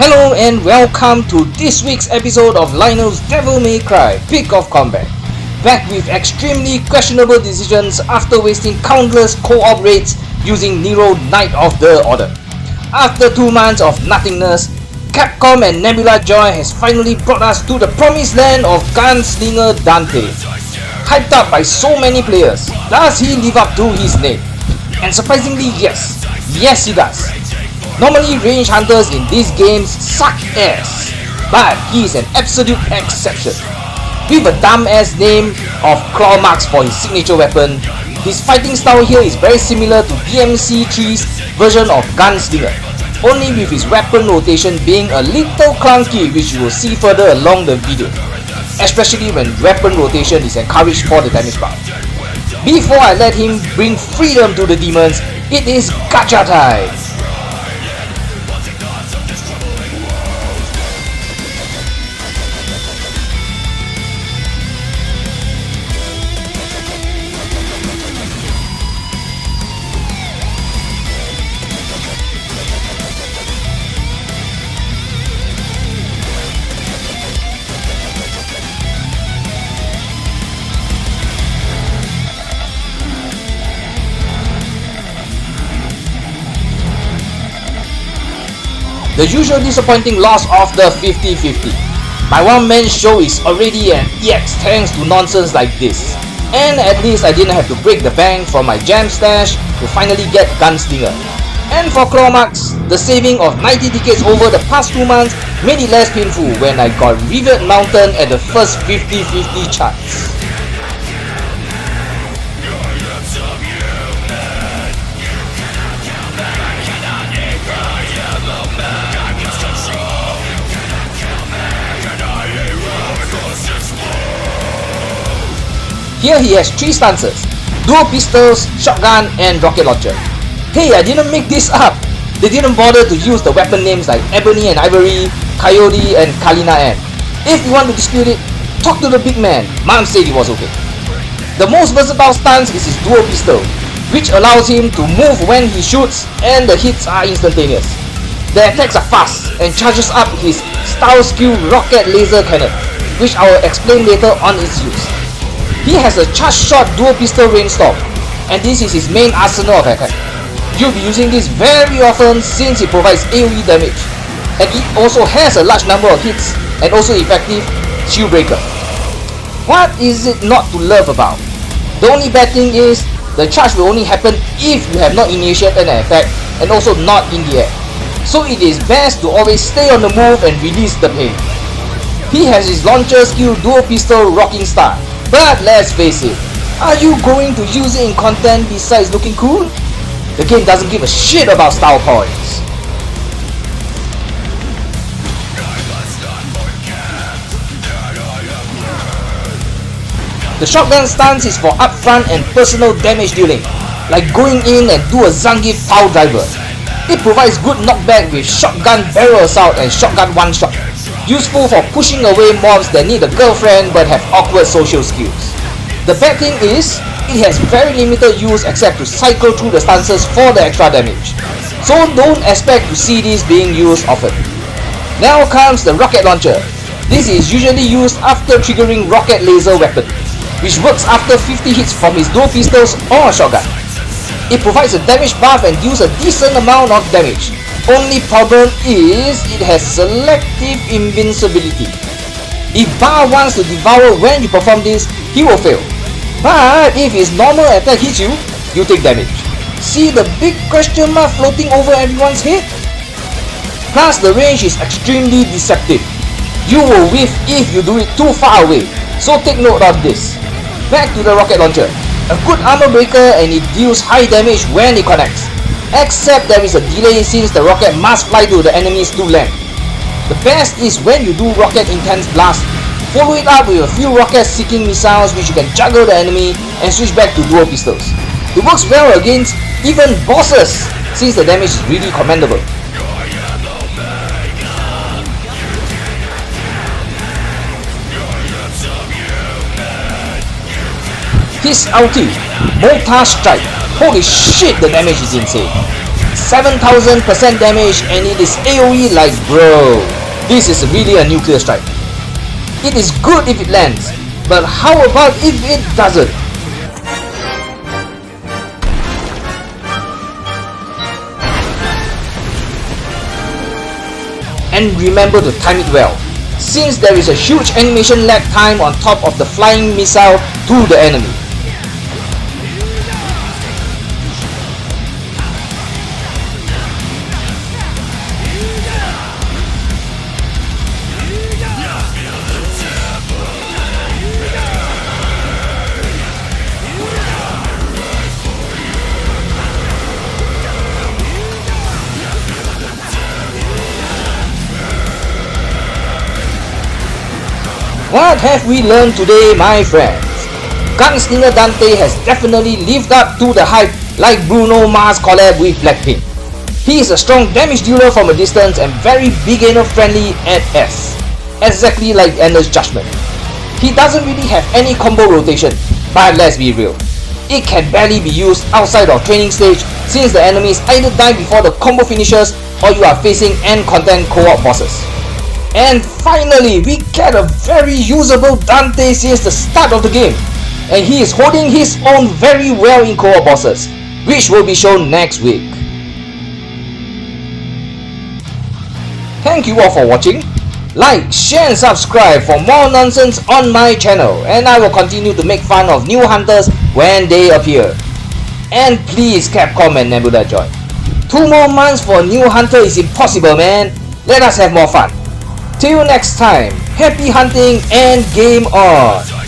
Hello and welcome to this week's episode of Lionel's Devilmaycry Peakofcombat. Back with extremely questionable decisions after wasting countless co-op raids using Nero Knight of the Order. After 2 months of nothingness, Capcom and Nebulajoy has finally brought us to the promised land of Gunslinger Dante. Hyped up by so many players, does he live up to his name? And surprisingly, yes he does. Normally range hunters in these games suck ass, but he is an absolute exception. With a dumb ass name of claw marks for his signature weapon, his fighting style here is very similar to dmc's version of Gunslinger, only with his weapon rotation being a little clunky, which you will see further along the video, especially when weapon rotation is encouraged for the damage buff. Before I let him bring freedom to the demons, it is gacha time! The usual disappointing loss of the 50-50. My one-man show is already an EX thanks to nonsense like this. And at least I didn't have to break the bank from my jam stash to finally get Gunslinger. And for claw marks, the saving of 90 tickets over the past 2 months made it less painful when I got Revered Mountain at the first 50-50 chance. Here he has 3 stances: dual pistols, shotgun and rocket launcher. Hey, I didn't make this up! They didn't bother to use the weapon names like Ebony and Ivory, Coyote and Kalina Ann. If you want to dispute it, talk to the big man. Mom said it was okay. The most versatile stance is his dual pistol, which allows him to move when he shoots and the hits are instantaneous. The attacks are fast and charges up his style skill rocket laser cannon, which I will explain later on its use. He has a charge shot dual pistol rainstorm, and this is his main arsenal of attack. You'll be using this very often since it provides AoE damage, and it also has a large number of hits and also effective shield breaker. What is it not to love about? The only bad thing is the charge will only happen if you have not initiated an attack and also not in the air. So it is best to always stay on the move and release the pain. He has his launcher skill dual pistol rocking star. But let's face it, are you going to use it in content besides looking cool? The game doesn't give a shit about style points. The shotgun stance is for upfront and personal damage dealing, like going in and do a Zangief foul driver. It provides good knockback with shotgun barrel assault and shotgun one-shot. Useful for pushing away mobs that need a girlfriend but have awkward social skills. The bad thing is, it has very limited use except to cycle through the stances for the extra damage. So don't expect to see this being used often. Now comes the rocket launcher. This is usually used after triggering rocket laser weapon, which works after 50 hits from his dual pistols or shotgun. It provides a damage buff and deals a decent amount of damage. Only problem is it has selective invincibility. If Bar wants to devour when you perform this, he will fail. But if his normal attack hits you, you take damage. See the big question mark floating over everyone's head? Plus the range is extremely deceptive. You will whiff if you do it too far away, so take note of this. Back to the rocket launcher. A good armor breaker and it deals high damage when it connects. Except there is a delay since the rocket must fly to the enemy's to land. The best is when you do rocket intense blast, follow it up with a few rocket seeking missiles which you can juggle the enemy and switch back to dual pistols. It works well against even bosses since the damage is really commendable. His ulti, Mortar Strike. Holy shit, the damage is insane. 7000% damage and it is AoE like bro. This is really a nuclear strike. It is good if it lands, but how about if it doesn't? And remember to time it well, since there is a huge animation lag time on top of the flying missile to the enemy. What have we learned today, my friends? Gunslinger Dante has definitely lived up to the hype like Bruno Mars collab with Blackpink. He is a strong damage dealer from a distance and very beginner friendly at S, exactly like Endless Judgment. He doesn't really have any combo rotation, but let's be real, it can barely be used outside of training stage since the enemies either die before the combo finishes or you are facing end content co-op bosses. And finally, we get a very usable Dante since the start of the game, and he is holding his own very well in co-op bosses, which will be shown next week. Thank you all for watching. Like, share and subscribe for more nonsense on my channel, and I will continue to make fun of new hunters when they appear. And please, Capcom and Nebulajoy, 2 more months for a new hunter is impossible, man. Let us have more fun. Till next time, happy hunting and game on!